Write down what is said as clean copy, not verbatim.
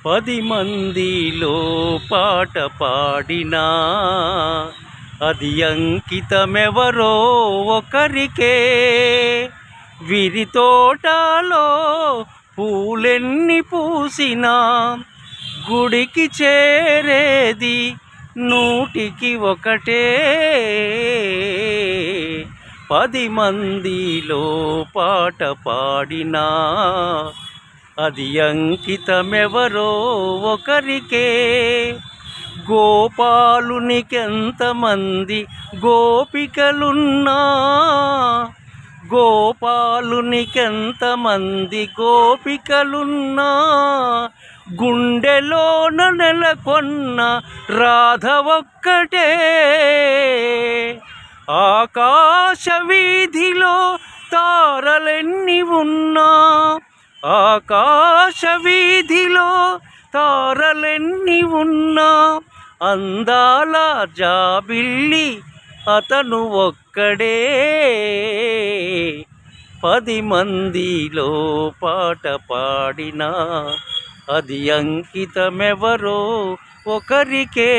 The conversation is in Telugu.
10 మందిలో పాట పాడినా అది అంకితమెవరో ఒకరికే. విరి తోటలో పూలెన్ని పూసినా గుడికి చేరేది 100కి 1. 10 మందిలో పాట పాడినా అది అంకితమెవరో ఒకరికే. గోపాలునికెంతమంది గోపికలున్నా, గోపాలునికెంతమంది గోపికలున్నా, గుండెలోన నెలకొన్న రాధ ఒక్కటే. ఆకాశ వీధిలో తారలెన్ని ఉన్నా, ఆకాశ వీధిలో తారలెన్ని ఉన్నా, అందాల జాబిల్లి అతను ఒక్కడే. 10 మందిలో పాట పాడినా అది అంకితమెవరో ఒకరికే.